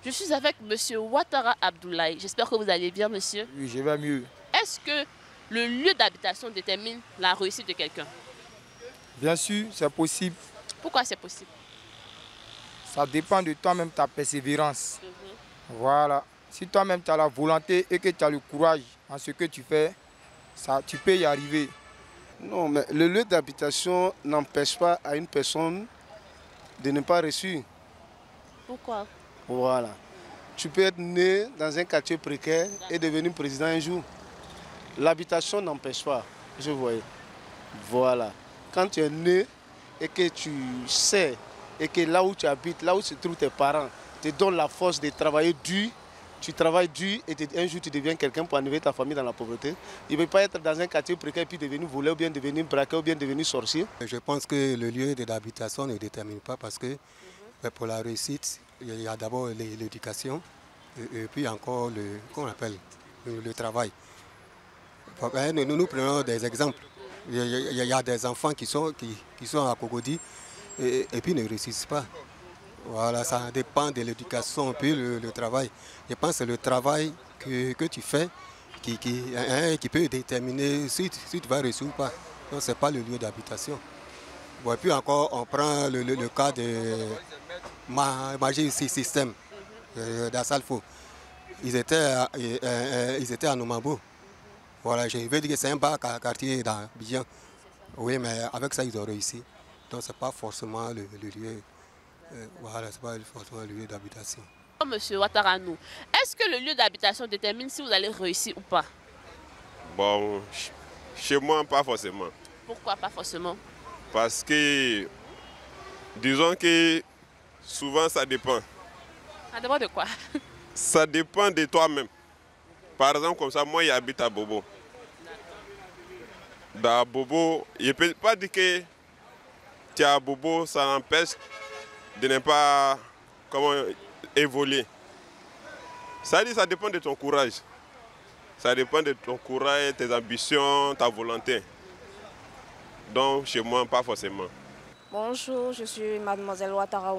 Je suis avec monsieur Ouattara Abdoulaye. J'espère que vous allez bien, monsieur. Oui, je vais mieux. Est-ce que le lieu d'habitation détermine la réussite de quelqu'un? Bien sûr, c'est possible. Pourquoi c'est possible? Ça dépend de toi-même, ta persévérance. Voilà. Si toi-même tu as la volonté et que tu as le courage en ce que tu fais, ça, tu peux y arriver. Non, mais le lieu d'habitation n'empêche pas à une personne de ne pas réussir. Pourquoi? Voilà. Tu peux être né dans un quartier précaire et devenir président un jour. L'habitation n'empêche pas, je voyais. Voilà. Quand tu es né et que tu sais, et que là où tu habites, là où se trouvent tes parents, te donnent la force de travailler dur, tu travailles dur et un jour tu deviens quelqu'un pour enlever ta famille dans la pauvreté. Il ne peut pas être dans un quartier précaire et puis devenir voleur, ou bien devenir braqueur, ou bien devenir sorcier. Je pense que le lieu d'habitation ne détermine pas parce que pour la réussite, il y a d'abord l'éducation et puis encore le travail. Nous prenons des exemples. Il y a des enfants qui sont à Cogodi et puis ne réussissent pas. Voilà, ça dépend de l'éducation puis le travail. Je pense que c'est le travail que tu fais qui peut déterminer si tu vas réussir ou pas. Donc ce n'est pas le lieu d'habitation. Bon, et puis encore, on prend le cas de Magic System d'Assalfo. Ils étaient à Nomabo. Voilà, je veux dire que c'est un bas quartier dans Bijan. Oui, mais avec ça, ils ont réussi. Donc, ce n'est pas forcément le lieu. Voilà, c'est pas forcément le lieu d'habitation. Monsieur Ouattara, est-ce que le lieu d'habitation détermine si vous allez réussir ou pas? Bon, chez moi, pas forcément. Pourquoi pas forcément? Parce que, disons que souvent, ça dépend. Ça dépend de quoi? Ça dépend de toi-même. Par exemple, comme ça, moi, j'habite à Bobo. Dans Bobo, je ne peux pas dire que tu es à Bobo, ça n'empêche de ne pas évoluer. Ça dit, ça dépend de ton courage. Ça dépend de ton courage, tes ambitions, ta volonté. Donc, chez moi, pas forcément. Bonjour, je suis mademoiselle Ouattara.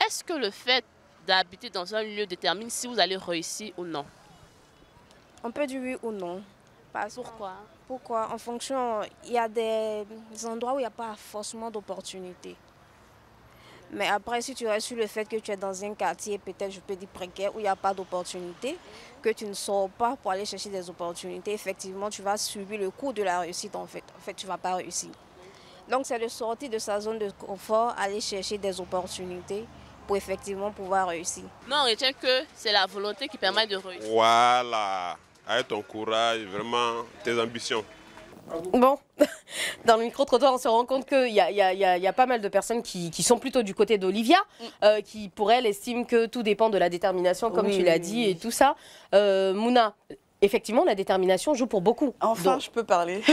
Est-ce que le fait d'habiter dans un lieu détermine si vous allez réussir ou non? On peut dire oui ou non. Pourquoi? Pourquoi? En fonction, il y a des endroits où il n'y a pas forcément d'opportunités. Mais après, si tu restes sur le fait que tu es dans un quartier, peut-être je peux dire précaire, où il n'y a pas d'opportunités, que tu ne sors pas pour aller chercher des opportunités, effectivement, tu vas subir le coût de la réussite en fait. En fait, tu ne vas pas réussir. Donc, c'est de sortir de sa zone de confort, aller chercher des opportunités pour effectivement pouvoir réussir. Non, on retient que c'est la volonté qui permet de réussir. Voilà, avec ton courage, vraiment, tes ambitions. Bon, dans le micro-trottoir, on se rend compte qu'il y a pas mal de personnes qui sont plutôt du côté d'Olivia, qui pour elle estiment que tout dépend de la détermination, comme tu l'as dit, et tout ça. Mouna, effectivement, la détermination joue pour beaucoup. Enfin, je peux parler.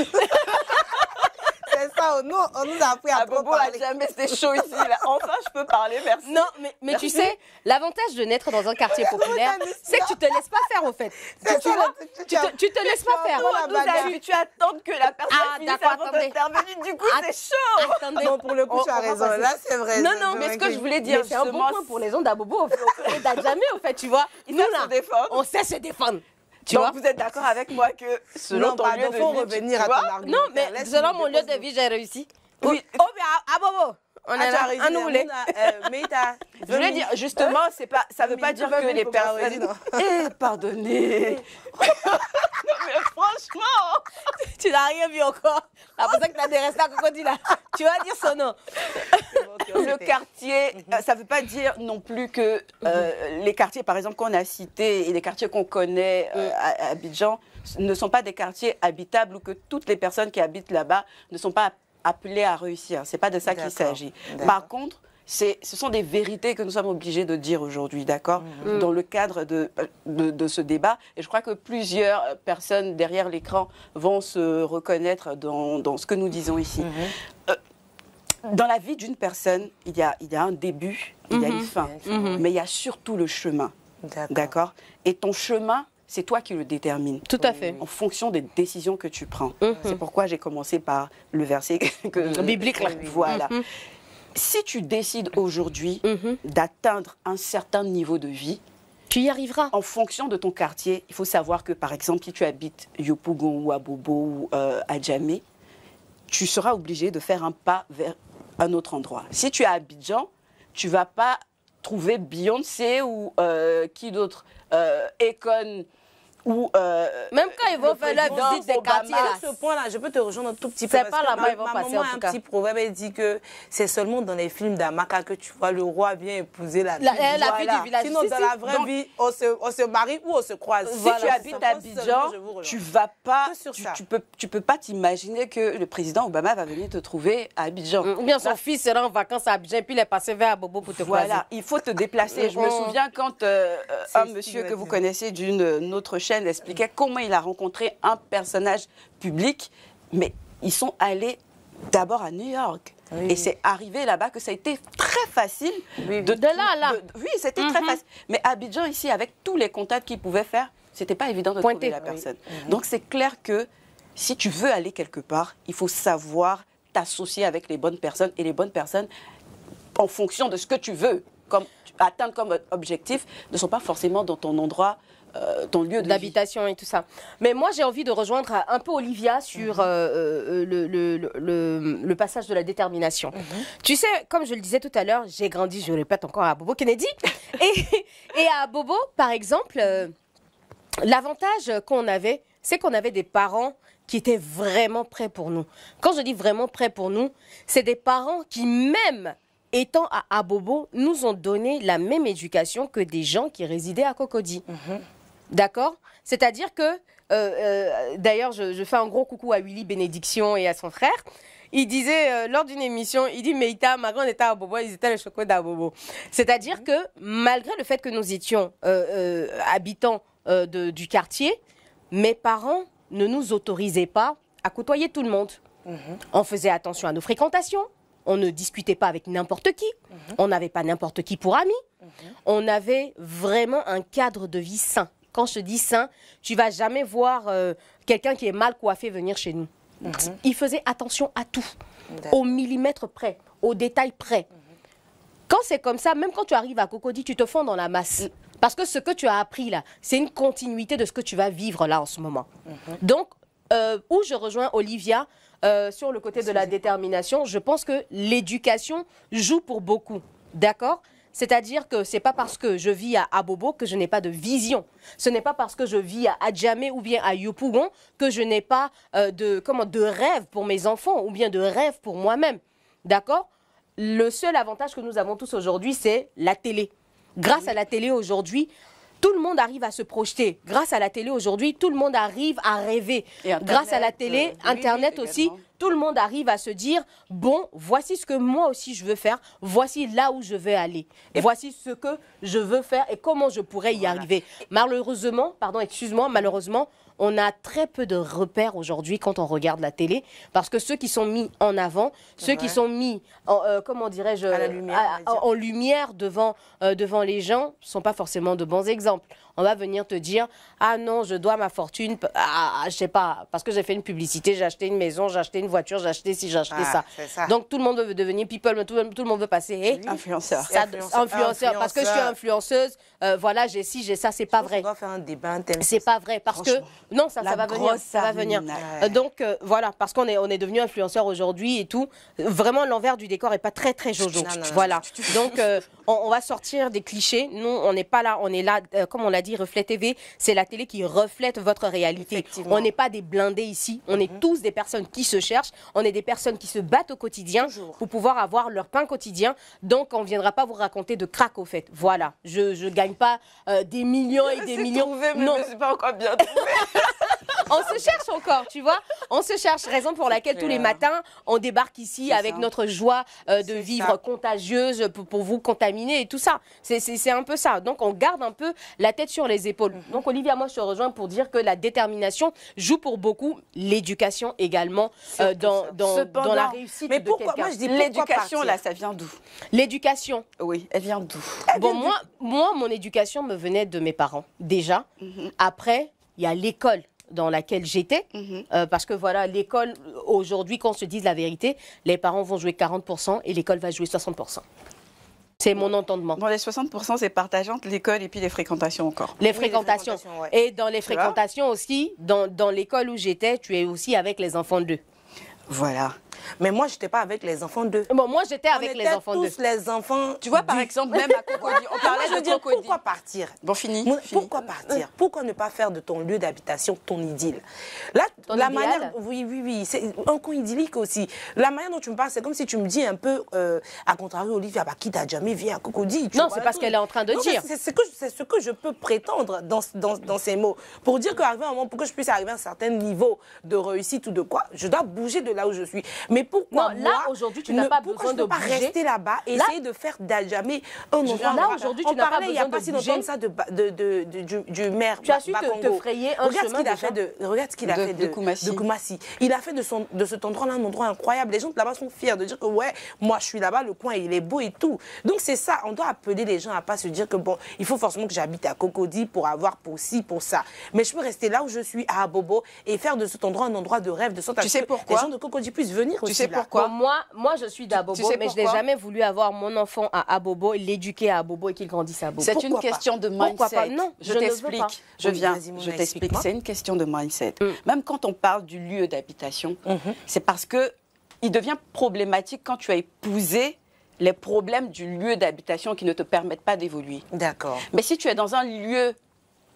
C'est ça, nous, on nous a appris à Bobo parler. jamais c'était chaud ici. Là. Enfin, je peux parler, merci. Non, mais tu sais, l'avantage de naître dans un quartier populaire, c'est que tu te laisses pas faire, au fait. Tu te laisses pas faire. On nous a habitués à attendre que la personne finisse avant d'intervenir. Du coup, c'est chaud. Attendez. Non, pour le coup, tu as raison. Là, c'est vrai. Non, mais ce que je voulais dire, c'est un bon point pour les gens d'Abobo. On date jamais, au fait, tu vois. Ils savent se défendre. On sait se défendre. Donc vous êtes d'accord avec moi que selon ton lieu de vie, revenir à ton argument. Non, mais selon mon lieu de vie, j'ai réussi. Oui. Oh, mais à Bobo. On est là. À nous voulez. Je voulais dire, justement, ça ne veut pas dire que les personnes... pardonnez. Mais franchement, tu n'as rien vu encore. C'est pour ça que tu as des restes à crocodile. Tu vas dire son nom. Le quartier, ça ne veut pas dire non plus que les quartiers, par exemple, qu'on a cités et les quartiers qu'on connaît à Abidjan ne sont pas des quartiers habitables ou que toutes les personnes qui habitent là-bas ne sont pas appelées à réussir. Ce n'est pas de ça qu'il s'agit. Par contre, ce sont des vérités que nous sommes obligés de dire aujourd'hui, d'accord, dans le cadre de ce débat. Et je crois que plusieurs personnes derrière l'écran vont se reconnaître dans ce que nous disons ici. Dans la vie d'une personne, il y a un début, il y a une fin, mais il y a surtout le chemin, d'accord. Et ton chemin, c'est toi qui le détermines. Tout à fait. En fonction des décisions que tu prends. C'est pourquoi j'ai commencé par le verset biblique. Là. Voilà. Si tu décides aujourd'hui d'atteindre un certain niveau de vie, Tu y arriveras. En fonction de ton quartier, il faut savoir que, par exemple, si tu habites Yopougon ou à Bobo ou à Djamé, tu seras obligé de faire un pas vers un autre endroit. Si tu es à Abidjan, tu ne vas pas trouver Beyoncé ou qui d'autre, Akon ou même quand ils vont faire la visite des quartiers là. À ce point-là, je peux te rejoindre un tout petit peu. C'est pas là-bas, ils vont passer maman en a tout un cas. petit proverbe, elle dit que c'est seulement dans les films d'Amaka que tu vois le roi vient épouser la fille fille du village. Sinon, dans la vraie vie, on se marie ou on se croise. Si tu habites à Abidjan, tu vas pas, tu peux pas t'imaginer que le président Obama va venir te trouver à Abidjan. Ou bien son fils sera en vacances à Abidjan, puis il est passé vers Abobo pour te croiser. Voilà, il faut te déplacer. Je me souviens quand un monsieur que vous connaissez d'une autre chaîne expliquait comment il a rencontré un personnage public, mais ils sont allés d'abord à New York. Oui. Et c'est arrivé là-bas que ça a été très facile. Oui. De là à là. Oui, c'était très facile. Mais Abidjan, ici, avec tous les contacts qu'ils pouvaient faire, c'était pas évident de trouver la personne. Oui. Donc c'est clair que si tu veux aller quelque part, il faut savoir t'associer avec les bonnes personnes. Et les bonnes personnes, en fonction de ce que tu veux atteindre comme objectif, ne sont pas forcément dans ton endroit, ton lieu d'habitation et tout ça. Mais moi, j'ai envie de rejoindre un peu Olivia sur le passage de la détermination. Tu sais, comme je le disais tout à l'heure, j'ai grandi, je le répète encore, à Bobo Kennedy. et à Bobo, par exemple, l'avantage qu'on avait, c'est qu'on avait des parents qui étaient vraiment prêts pour nous. Quand je dis vraiment prêts pour nous, c'est des parents qui, même étant à Abobo, nous ont donné la même éducation que des gens qui résidaient à Cocody. D'accord? C'est-à-dire que, d'ailleurs, je fais un gros coucou à Willy Bénédiction et à son frère. Il disait, lors d'une émission, il dit, Meïta, ma grande était à Bobo, ils étaient les chocos d'Abobo. C'est-à-dire que, malgré le fait que nous étions habitants du quartier, mes parents ne nous autorisaient pas à côtoyer tout le monde. On faisait attention à nos fréquentations. On ne discutait pas avec n'importe qui. On n'avait pas n'importe qui pour amis. On avait vraiment un cadre de vie sain. Quand je te dis sain, tu ne vas jamais voir quelqu'un qui est mal coiffé venir chez nous. Il faisait attention à tout, au millimètre près, au détail près. Quand c'est comme ça, même quand tu arrives à Cocody, tu te fonds dans la masse. Parce que ce que tu as appris là, c'est une continuité de ce que tu vas vivre là en ce moment. Donc, où je rejoins Olivia, sur le côté de la détermination, je pense que l'éducation joue pour beaucoup, d'accord? C'est-à-dire que ce n'est pas parce que je vis à Abobo que je n'ai pas de vision. Ce n'est pas parce que je vis à Adjamé ou bien à Yopougon que je n'ai pas de rêve pour mes enfants ou bien de rêve pour moi-même, d'accord? Le seul avantage que nous avons tous aujourd'hui, c'est la télé. Grâce à la télé aujourd'hui, tout le monde arrive à se projeter. Grâce à la télé aujourd'hui, tout le monde arrive à rêver. Grâce à la télé, Internet aussi, tout le monde arrive à se dire, bon, voici ce que moi aussi je veux faire, voici là où je veux aller, voici ce que je veux faire et comment je pourrais y arriver. Malheureusement, malheureusement, on a très peu de repères aujourd'hui quand on regarde la télé, parce que ceux qui sont mis en avant, ceux qui sont mis, comment dirais-je, en lumière devant les gens, ne sont pas forcément de bons exemples. On va venir te dire, ah non, je dois ma fortune, je sais pas, parce que j'ai fait une publicité, j'ai acheté une maison, j'ai acheté une voiture, j'ai acheté ci, j'ai acheté ça. Donc tout le monde veut devenir people, tout le monde veut passer influenceur. Influenceur, parce que je suis influenceuse, voilà, j'ai ci, j'ai ça, c'est pas vrai. On va faire un débat, c'est pas vrai, parce que non, ça va venir, ça va venir. Donc voilà, parce qu'on est devenu influenceur aujourd'hui et tout, vraiment l'envers du décor est pas très très jojo. Voilà. Donc on va sortir des clichés. Nous, on n'est pas là, on est là, comme on l'a dit, Reflet TV, c'est la télé qui reflète votre réalité. On n'est pas des blindés ici, on est tous des personnes qui se cherchent, on est des personnes qui se battent au quotidien pour pouvoir avoir leur pain quotidien. Donc on ne viendra pas vous raconter de crack au fait. Voilà, je gagne pas des millions et des millions. Non, je ne suis pas encore bien trouvé. On se cherche encore, tu vois. On se cherche, raison pour laquelle tous les matins, on débarque ici avec notre joie de vivre contagieuse pour vous contaminer et tout ça. C'est un peu ça. Donc, on garde un peu la tête sur les épaules. Donc, Olivia, moi, je te rejoins pour dire que la détermination joue pour beaucoup, l'éducation également dans la réussite de quelqu'un. L'éducation, là, ça vient d'où? L'éducation. Oui, elle vient d'où? Bon, moi, mon éducation me venait de mes parents, déjà. Après, il y a l'école dans laquelle j'étais, parce que voilà, l'école, aujourd'hui, qu'on se dise la vérité, les parents vont jouer 40% et l'école va jouer 60%. C'est mon entendement. Dans les 60%, c'est partagé entre l'école et puis les fréquentations encore. Les fréquentations. Ouais. Et dans les fréquentations aussi, dans l'école où j'étais, tu es aussi avec les enfants d'eux. Voilà. Mais moi, je n'étais pas avec les enfants d'eux. Bon, moi, j'étais avec On les était enfants d'eux. tous les enfants. Tu vois, par exemple, même à Cocody, on Moi, parlait je veux de dire, Cocody. pourquoi partir? Bon, fini. Pourquoi partir? Pourquoi ne pas faire de ton lieu d'habitation ton idylle? Là, Ton la idéal? manière, oui, c'est un coin idyllique aussi. La manière dont tu me parles, c'est comme si tu me dis un peu, à contrario, Olivia, bah, qui t'a jamais vu à Cocody? Non, c'est pas ce qu'elle est en train de dire. C'est ce que je peux prétendre dans ces mots. Pour dire qu'arriver un moment, pour que je puisse arriver à un certain niveau de réussite ou de quoi, je dois bouger de là où je suis. Mais pourquoi Non, là, aujourd'hui, tu n'as pas besoin de pas bouger. rester là-bas et essayer de faire d'Adjamé un endroit. Là, aujourd'hui, tu on n'as pas parlait il n'y a besoin pas de si bouger. longtemps de ça du maire Tu as su te Bakongo. frayer un Regarde chemin ce qu'il a déjà. fait regarde ce qu'il a fait de Koumassi. de Koumassi. Il a fait de cet endroit-là un endroit incroyable. Les gens de là-bas sont fiers de dire que ouais, moi je suis là-bas, le coin il est beau et tout. Donc c'est ça, on doit appeler les gens à pas se dire que bon, il faut forcément que j'habite à Cocody pour avoir pour ci, pour ça. Mais je peux rester là où je suis, à Abobo, et faire de cet endroit un endroit de rêve, de sorte à ce sais que pourquoi les gens de Cocody puissent venir aussi. Tu sais là. pourquoi? Bon, moi, je suis d'Abobo, Tu sais mais je n'ai pourquoi? jamais voulu avoir mon enfant à Abobo, l'éduquer à Abobo et qu'il grandisse à Abobo. C'est une Pourquoi pas? question de Pourquoi mindset. pas? Non, je ne veux t'explique. pas. Je Oui, viens, vas-y, Mona, je t'explique. explique-moi. C'est une question de mindset. Même quand on parle du lieu d'habitation, c'est parce que il devient problématique quand tu as épousé les problèmes du lieu d'habitation qui ne te permettent pas d'évoluer. D'accord. Mais si tu es dans un lieu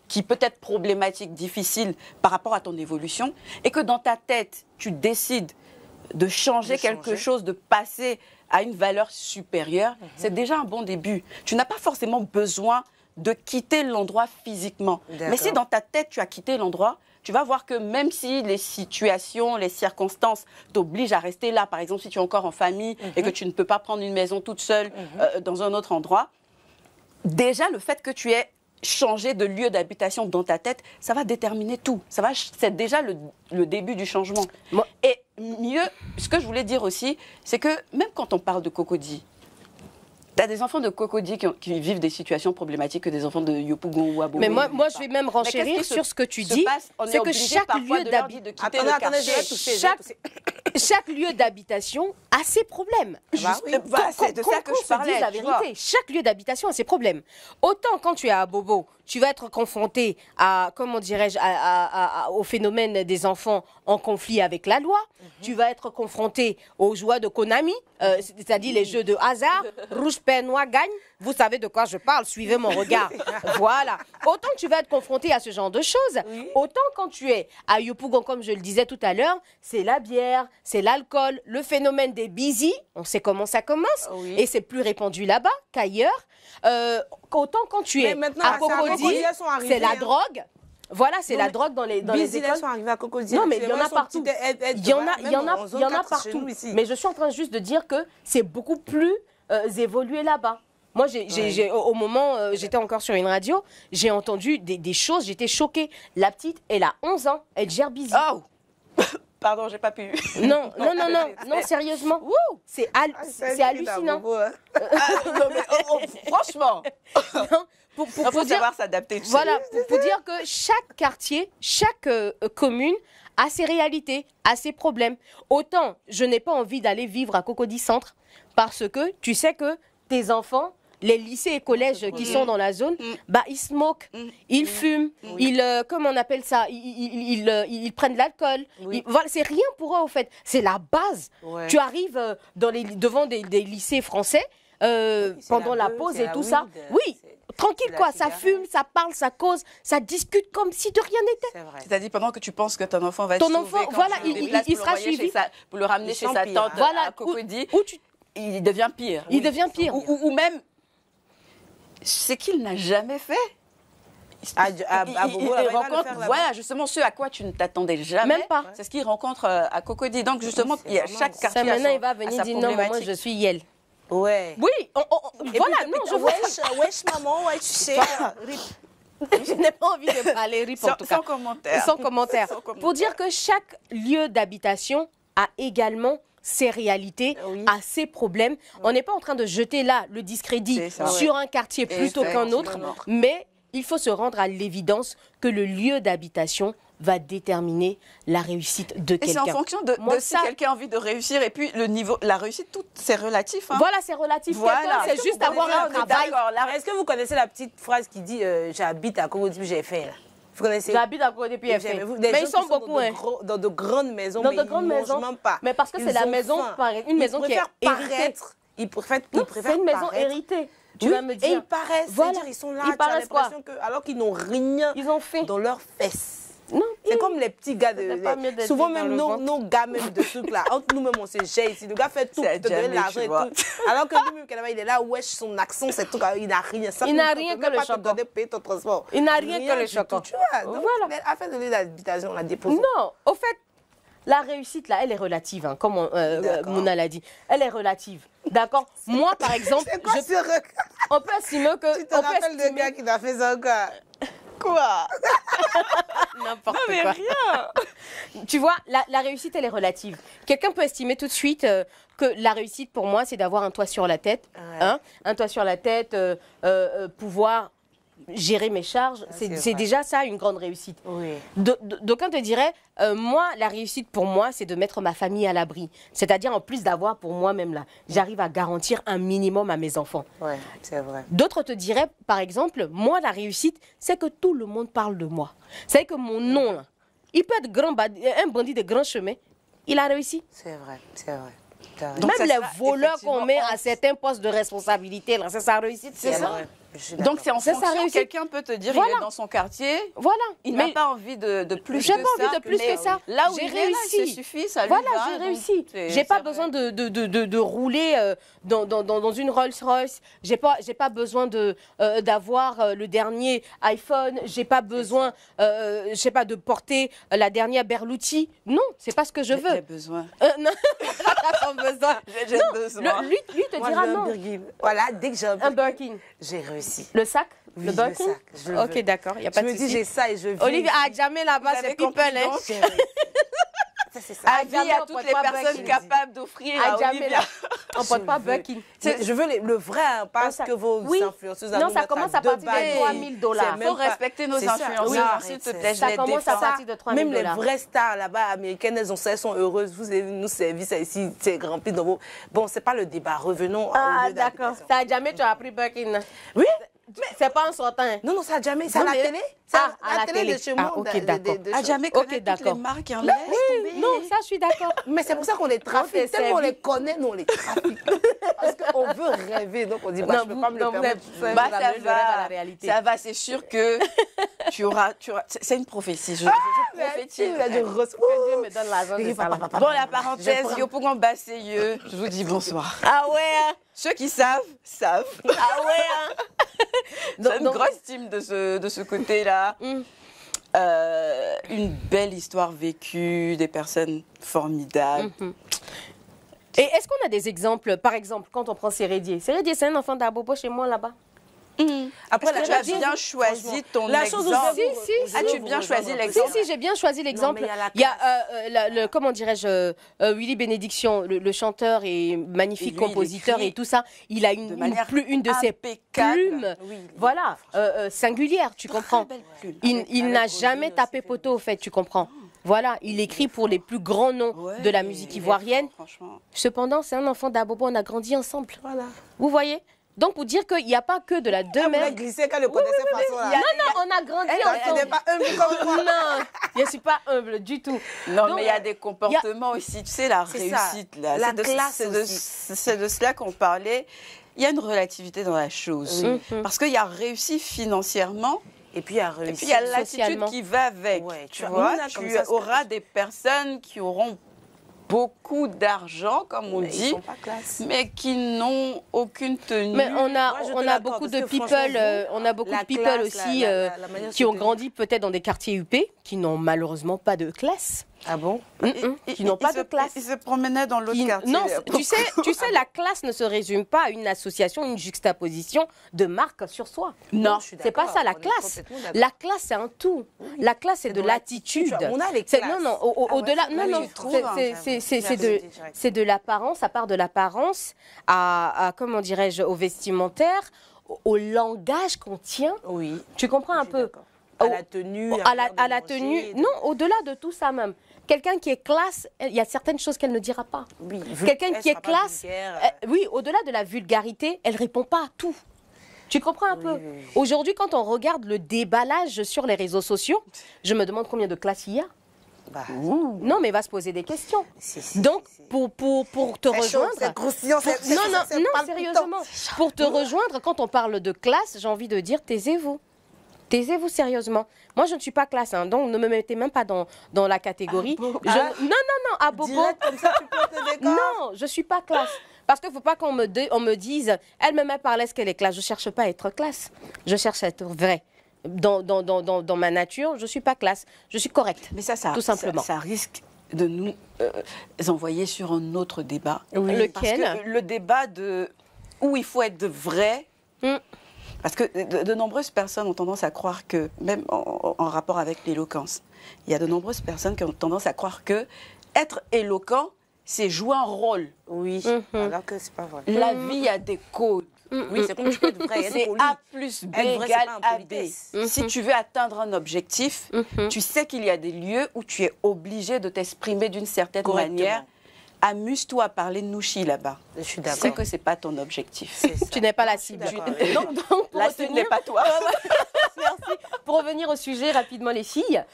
qui peut être problématique, difficile par rapport à ton évolution, et que dans ta tête, tu décides de changer quelque chose, de passer à une valeur supérieure, c'est déjà un bon début. Tu n'as pas forcément besoin de quitter l'endroit physiquement. Mais si dans ta tête, tu as quitté l'endroit, tu vas voir que même si les situations, les circonstances t'obligent à rester là, par exemple si tu es encore en famille et que tu ne peux pas prendre une maison toute seule dans un autre endroit, déjà le fait que tu aies changé de lieu d'habitation dans ta tête, ça va déterminer tout. C'est déjà le début du changement. Et mieux, ce que je voulais dire aussi, c'est que même quand on parle de Cocody, tu as des enfants de Cocody qui vivent des situations problématiques que des enfants de Yopougon ou Abobo. Mais moi, je vais même renchérir sur ce que tu dis. C'est que chaque lieu d'habitation, chaque lieu d'habitation a ses problèmes. C'est de ça que je parlais. La vérité, chaque lieu d'habitation a ses problèmes. Autant quand tu es à Abobo, tu vas être confronté à, comment dirais-je, au phénomène des enfants en conflit avec la loi. Tu vas être confronté aux joies de Konami, c'est-à-dire les jeux de hasard. Rouge, pain, noir, gagne. Vous savez de quoi je parle, suivez mon regard. Voilà. Autant tu vas être confronté à ce genre de choses, autant quand tu es à Yopougon, comme je le disais tout à l'heure, c'est la bière, c'est l'alcool, le phénomène des busy, on sait comment ça commence, et c'est plus répandu là-bas qu'ailleurs. Autant quand tu es à Cocody, c'est la drogue. Voilà, c'est la drogue dans les écoles. Sont arrivés à Cocody. Non, mais il y en a partout. Il y en a partout. Mais je suis en train juste de dire que c'est beaucoup plus évolué là-bas. Moi, au moment, j'étais encore sur une radio, j'ai entendu des choses, j'étais choquée. La petite, elle a 11 ans, elle gère busy. Oh pardon, j'ai pas pu. Non, sérieusement. C'est hallucinant. Non, mais, franchement. Pour savoir s'adapter. Voilà, pour dire que chaque quartier, chaque commune a ses réalités, a ses problèmes. Autant, je n'ai pas envie d'aller vivre à Cocody Centre parce que tu sais que tes enfants, les lycées et collèges qui sont dans la zone, bah, ils smoke, ils fument, ils, comment on appelle ça, ils prennent de l'alcool. Voilà, c'est rien pour eux, au fait. C'est la base. Tu arrives devant des lycées français pendant la pause et tout ça. Oui, tranquille quoi, ça fume, ça parle, ça cause, ça discute comme si de rien n'était. C'est-à-dire pendant que tu penses que ton enfant va être sauvé, voilà, il sera suivi. Pour le ramener chez sa tante à Cocody, il devient pire. Il devient pire. Ou même, c'est qu'il n'a jamais fait. Il rencontre, voilà, justement, ce à quoi tu ne t'attendais jamais. Même pas. C'est ce qu'il rencontre à Cocody. Donc, justement, il y a chaque quartier. Ça, maintenant, il va venir dire non, moi, je suis Yel. Ouais. Oui, voilà, non, je vois. Wesh, maman, ouais, tu sais. Je n'ai pas envie de parler rip en tout cas. Sans commentaire. Sans commentaire. Pour dire que chaque lieu d'habitation a également ses réalités, a ses problèmes. On n'est pas en train de jeter là le discrédit sur un quartier plutôt qu'un autre, mais il faut se rendre à l'évidence que le lieu d'habitation va déterminer la réussite de quelqu'un. Et c'est en fonction de si quelqu'un a envie de réussir et puis le niveau, la réussite, tout c'est relatif. Hein. Voilà, c'est relatif. Voilà. C'est juste avoir un travail. Est-ce que vous connaissez la petite phrase qui dit j'habite à Congo depuis j'ai fait là? Vous connaissez? J'habite à Congo depuis j'ai fait. Mais ils sont beaucoup, dans de grandes maisons, dans de grandes maisons. Mais parce que c'est la maison, une maison qui est héritée. Ils préfèrent c'est une maison héritée. Tu vas me dire. Et ils paraissent, voilà. ils sont là, ils paraissent quoi? Alors qu'ils n'ont rien dans leurs fesses. Non. C'est comme les petits gars souvent même nos gars même de trucs là. Entre nous-mêmes on se gère ici. Le gars fait tout, te donne l'argent et tout. Alors que lui-même il est là, wesh, son accent, c'est tout. Il n'a rien. Il n'a rien que le chocolat. Payer ton transport. Il n'a rien que le chocolat. Tu vois. Donc, voilà. Affaire de l'habitation, on l'a déposé. Non, au fait, la réussite là, elle est relative, hein, comme Mouna l'a dit. Elle est relative. D'accord. Moi, par exemple, on peut estimer que. Tu te rappelles le gars qui t'a fait ça encore? Quoi? N'importe quoi. Mais rien. Tu vois, la réussite, elle est relative. Quelqu'un peut estimer tout de suite que la réussite, pour moi, c'est d'avoir un toit sur la tête. Ouais. Hein, un toit sur la tête, pouvoir gérer mes charges. C'est déjà ça, une grande réussite. Oui. D'aucuns te diraient, moi, la réussite, pour moi, c'est de mettre ma famille à l'abri. C'est-à-dire, en plus d'avoir pour moi-même, là, j'arrive à garantir un minimum à mes enfants. Oui, c'est vrai. D'autres te diraient, par exemple, moi, la réussite, c'est que tout le monde parle de moi. C'est que mon nom, là, il peut être un bandit de grand chemin. Il a réussi. C'est vrai, c'est vrai. Donc même les voleurs qu'on met à certains postes de responsabilité, c'est sa réussite. C'est ça. Donc c'est en fonction, quelqu'un peut te dire, il est dans son quartier, il n'a pas envie de plus que ça. J'ai pas envie de plus que ça. Là où j'ai réussi, ça suffit, ça lui va. Voilà, j'ai réussi. J'ai pas besoin de rouler dans une Rolls-Royce. J'ai pas besoin d'avoir le dernier iPhone. J'ai pas besoin, je sais pas, de porter la dernière Berluti. Non, c'est pas ce que je veux. J'ai besoin. Non, t'as pas besoin. J'ai besoin. Lui te dira non. Voilà, dès que j'ai un Birkin. J'ai réussi. Le sac? Oui, le Birkin? Ok, d'accord, il n'y a pas de souci. Je me dis, j'ai ça et je vis. Olivier, jamais là-bas, c'est people, hein? C'est ça. Avis à toutes les personnes capables d'offrir à Olivia. On ne porte pas Birkin. Je veux le vrai, parce que vos influenceuses. Non, ça commence à partir de 3 000 $. Il faut respecter nos influenceurs, s'il te plaît. Ça commence à partir de 3 000 $. Même les vraies stars là-bas américaines, elles sont heureuses. Vous avez nous servi ça ici, c'est rempli dans vos. Bon, c'est pas le débat. Revenons. Ah, d'accord. Ça jamais tu as pris Birkin? Oui. C'est pas en sortant. Non, ça n'a jamais. C'est à la télé? À la télé de chez moi. Ok, d'accord. À jamais connaître toutes les marques en laisse tomber. Non, ça, je suis d'accord. Mais c'est pour ça qu'on les trafique. Tellement on les connaît, nous, on les trafique. Parce qu'on veut rêver. Donc, on dit, bah, je ne peux pas me le permettre. Bah, ça va, c'est sûr que tu auras... C'est une prophétie. Je prophétise. Que Dieu me donne l'argent. Bon, la parenthèse, Yopougon Basseyeux, je vous dis bonsoir. Ah ouais. Ceux qui savent, savent. Ah ouais. J'ai une grosse team de ce côté-là. Une belle histoire vécue, des personnes formidables. Et est-ce qu'on a des exemples? Par exemple, quand on prend Sérédier. Sérédier, c'est un enfant d'Abobo chez moi là-bas. Après, tu as bien choisi ton exemple. As-tu bien choisi l'exemple? Si, j'ai bien choisi l'exemple. Il y a, comment dirais-je, Willy Bénédiction, le chanteur et magnifique compositeur et tout ça. Il a une de ses plumes, voilà, singulière, tu comprends. Il n'a jamais tapé poteau, au fait, tu comprends. Voilà, il écrit pour les plus grands noms de la musique ivoirienne. Cependant, c'est un enfant d'Abobo, on a grandi ensemble. Voilà. Vous voyez? Donc, pour dire qu'il n'y a pas que de la demeure. On a glissé quand le connaissait façon-là. Non, on a grandi ensemble. Elle n'est pas humble comme moi. Non, je ne suis pas humble du tout. Non, donc, mais il y a des comportements aussi. Tu sais, la réussite, là. La classe c'est de cela qu'on parlait. Il y a une relativité dans la chose. Parce qu'il y a réussi financièrement. Et puis, il y a l'attitude qui va avec. Ouais, tu vois, tu auras des personnes qui auront beaucoup d'argent, comme on dit, mais qui n'ont aucune tenue. Mais on a beaucoup de people, aussi qui ont grandi peut-être dans des quartiers UP, qui n'ont malheureusement pas de classe. Ah bon? Qui n'ont pas de classe. Ils se promenaient dans l'autre quartier. Non, tu sais, la classe ne se résume pas à une association, une juxtaposition de marques sur soi. Non, c'est pas ça la classe. La classe, c'est un tout. La classe, c'est de l'attitude. On a les classes. Non, au-delà. Non, c'est de l'apparence, à part de l'apparence, à comment dirais-je, au vestimentaire, au langage qu'on tient. Oui. Tu comprends un peu? À la tenue. À la tenue. Non, au-delà de tout ça même. Quelqu'un qui est classe, il y a certaines choses qu'elle ne dira pas. Oui, quelqu'un qui est classe, oui, au-delà de la vulgarité, elle ne répond pas à tout. Tu comprends un peu? Aujourd'hui, quand on regarde le déballage sur les réseaux sociaux, je me demande combien de classes il y a. Non, mais il va se poser des questions. Donc, pour te rejoindre... Non, sérieusement. Pour te rejoindre, quand on parle de classe, j'ai envie de dire, taisez-vous. Taisez-vous sérieusement. Moi, je ne suis pas classe, hein, donc ne me mettez même pas dans la catégorie. Non, à Bobo. Comme ça, tu peux te décor. Non, je ne suis pas classe. Parce qu'il ne faut pas qu'on me dise, elle me met par l'aise qu'elle est classe. Je ne cherche pas à être classe. Je cherche à être vraie. Dans ma nature, je ne suis pas classe. Je suis correcte. Mais ça tout simplement. Ça risque de nous envoyer sur un autre débat. Oui. Lequel? Parce que le débat où il faut être vrai. Parce que de nombreuses personnes ont tendance à croire que, même en rapport avec l'éloquence, il y a de nombreuses personnes qui ont tendance à croire que être éloquent, c'est jouer un rôle. Oui, alors que c'est pas vrai. La vie a des codes. Oui, c'est comme tu peux être vrai. C'est A plus B égale AB. Si tu veux atteindre un objectif, tu sais qu'il y a des lieux où tu es obligé de t'exprimer d'une certaine manière. Amuse-toi à parler nouchi là-bas. Je suis d'accord. C'est que ce n'est pas ton objectif. Tu n'es pas la cible. Donc, la cible n'est pas toi. Merci. Pour revenir au sujet rapidement, les filles,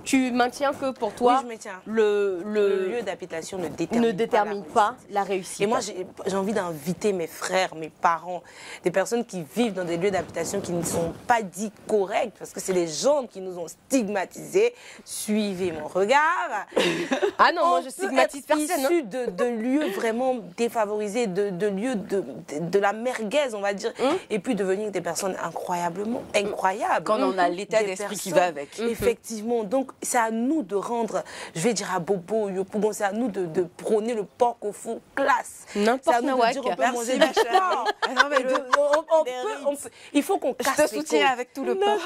tu maintiens que pour toi, oui, je maintiens. Le lieu d'habitation ne détermine pas la réussite. Et moi, j'ai envie d'inviter mes frères, mes parents, des personnes qui vivent dans des lieux d'habitation qui ne sont pas dits corrects, parce que c'est des gens qui nous ont stigmatisés. Suivez mon regard. Ah non, moi je stigmatise personne. Issus de lieux vraiment défavorisés, de lieux de la merguez, on va dire, et puis devenir des personnes incroyables. Quand on a l'état d'esprit qui va avec. Effectivement. Donc, c'est à nous de rendre, je vais dire à Bobo, Yopougon, c'est à nous de prôner le porc au fond classe. N'importe quoi. On peut manger du porc. Il faut qu'on casse les codes. Je te soutiens avec tout le porc.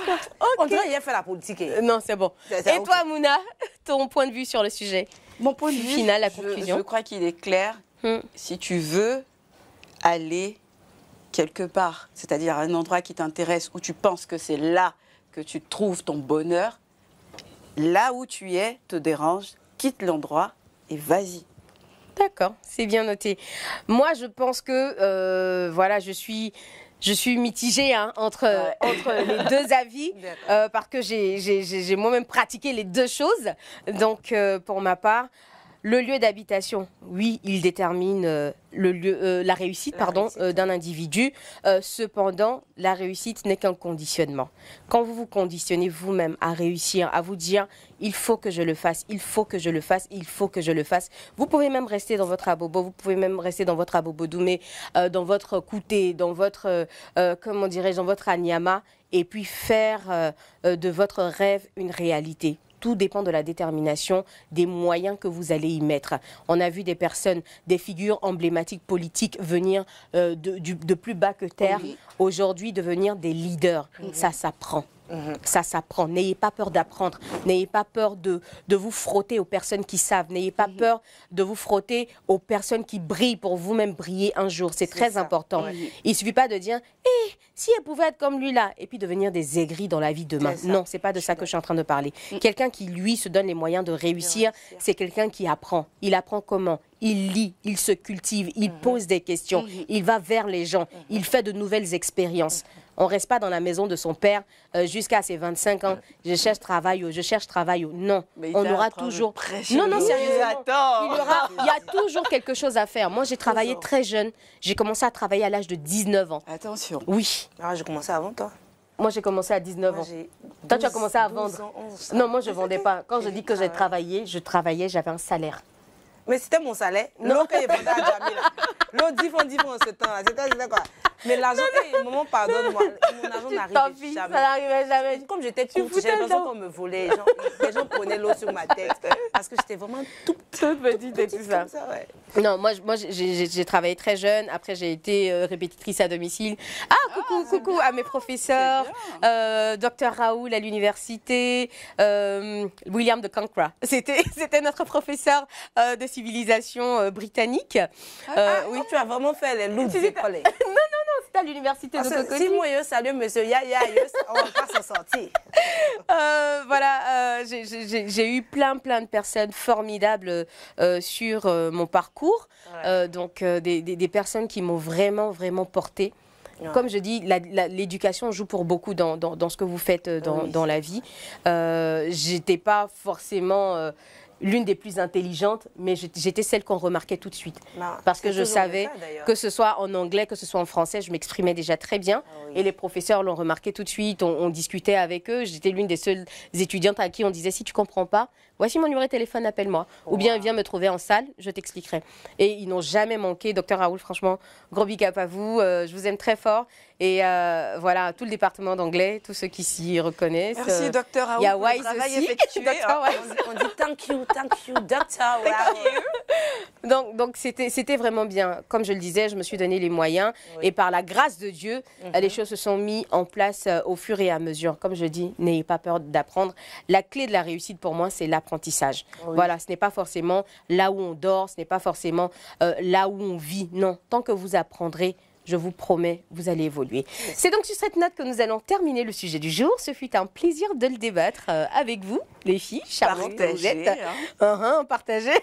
On dirait qu'il a fait la politique. Non, c'est bon. Et toi, Mouna, ton point de vue sur le sujet? Mon point de vue final, la conclusion. Je crois qu'il est clair. Si tu veux aller quelque part, c'est-à-dire à un endroit qui t'intéresse, où tu penses que c'est là que tu trouves ton bonheur, là où tu es te dérange, quitte l'endroit et vas-y. D'accord, c'est bien noté. Moi, je pense que voilà, je suis mitigée entre les deux avis parce que j'ai moi-même pratiqué les deux choses. Donc, pour ma part, le lieu d'habitation, oui, il détermine la réussite d'un individu. Cependant, la réussite n'est qu'un conditionnement. Quand vous vous conditionnez vous-même à réussir, à vous dire « il faut que je le fasse, il faut que je le fasse, il faut que je le fasse », vous pouvez même rester dans votre abobo, vous pouvez même rester dans votre abobodoumé, dans votre kouté, dans votre, comment dirais-je, dans votre anyama, et puis faire de votre rêve une réalité. Tout dépend de la détermination, des moyens que vous allez y mettre. On a vu des personnes, des figures emblématiques politiques venir de plus bas que terre, aujourd'hui devenir des leaders. Ça s'apprend. Ça s'apprend. N'ayez pas peur d'apprendre. N'ayez pas peur de vous frotter aux personnes qui savent. N'ayez pas peur de vous frotter aux personnes qui brillent pour vous-même briller un jour. C'est très important. Il ne suffit pas de dire si elle pouvait être comme lui là, et puis devenir des aigris dans la vie demain. Non, c'est pas de ça que je suis en train de parler. Quelqu'un qui, lui, se donne les moyens de réussir, c'est quelqu'un qui apprend. Il apprend comment? Il lit, il se cultive, il pose des questions, il va vers les gens, il fait de nouvelles expériences. On ne reste pas dans la maison de son père jusqu'à ses 25 ans. Je cherche travail. Non, on aura toujours... Non, sérieusement. Il y a toujours quelque chose à faire. Moi, j'ai travaillé très jeune. J'ai commencé à travailler à l'âge de 19 ans. Attention. Oui. Ah, j'ai commencé avant toi. Moi, j'ai commencé à 19 ans. Toi, tu as commencé à vendre. Non, moi, je ne vendais pas. Quand je dis que j'ai travaillé, j'avais un salaire. Mais c'était mon salaire. L'autre, il vendait à Jamil. L'autre, 10 francs en ce temps-là. C'était quoi? Mais l'argent, maman, pardonne-moi. Mon argent n'arrivait jamais. Ça n'arrivait jamais. Comme j'étais petite, j'avais l'impression qu'on me volait. Les gens prenaient l'eau sur ma tête. Parce que j'étais vraiment toute petite et tout ça. Non, moi j'ai travaillé très jeune. Après, j'ai été répétitrice à domicile. Ah, coucou à mes professeurs. Dr Raoul à l'université. William de Cancra. C'était notre professeur de civilisation britannique. Oui, tu as vraiment fait les loups des écoles. Non, C'était à l'université de Cocody. Si moi, je salue monsieur Yaya, on va pas s'en sortir. Voilà, j'ai eu plein de personnes formidables sur mon parcours. Donc, des personnes qui m'ont vraiment portée. Ouais. Comme je dis, l'éducation joue pour beaucoup dans ce que vous faites dans la vie. J'étais pas forcément l'une des plus intelligentes, mais j'étais celle qu'on remarquait tout de suite. Parce que je savais que ce soit en anglais, que ce soit en français, je m'exprimais déjà très bien. Et les professeurs l'ont remarqué tout de suite, on discutait avec eux. J'étais l'une des seules étudiantes à qui on disait, si tu ne comprends pas, voici mon numéro de téléphone, appelle-moi. Ou bien viens me trouver en salle, je t'expliquerai. Et ils n'ont jamais manqué. Docteur Raoul, franchement, gros big up à vous. Je vous aime très fort. Et voilà, tout le département d'anglais, tous ceux qui s'y reconnaissent. Merci, Docteur Raoul, il y a pour le Wise travail aussi. effectué. On dit thank you, Docteur Raoul. Donc c'était vraiment bien. Comme je le disais, je me suis donné les moyens. Et par la grâce de Dieu, les choses se sont mises en place au fur et à mesure. Comme je dis, n'ayez pas peur d'apprendre. La clé de la réussite pour moi, c'est l'apprentissage. Voilà, ce n'est pas forcément là où on dort, ce n'est pas forcément là où on vit. Non, tant que vous apprendrez, je vous promets, vous allez évoluer. C'est donc sur cette note que nous allons terminer le sujet du jour. Ce fut un plaisir de le débattre avec vous, les filles charmantes que vous êtes. Partagez.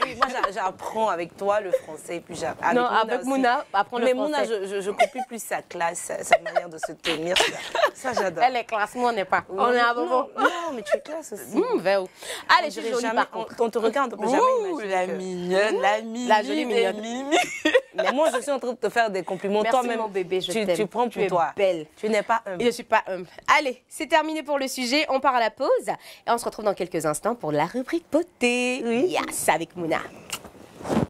Oui, moi, j'apprends avec toi le français. Puis non, avec Mouna, apprends le français. Mais Mouna, je copie plus sa classe, sa manière de se tenir. Ça, j'adore. Elle est classe, moi, on n'est pas. On est à Bobo. Non, mais tu es classe aussi. Allez, je suis jolie par contre. On te regarde, on ne peut jamais imaginer. La mignonne, la Mimi. La jolie mignonne. Mais moi, je suis en train de te faire des compliments. Toi-même, mon bébé, je t'aime. Tu prends pour toi. Tu es belle. Tu n'es pas humble. Je ne suis pas humble. Allez, c'est terminé pour le sujet. On part à la pause. Et on se retrouve dans quelques instants pour la rubrique beauté. Oui. Yes, avec Mouna.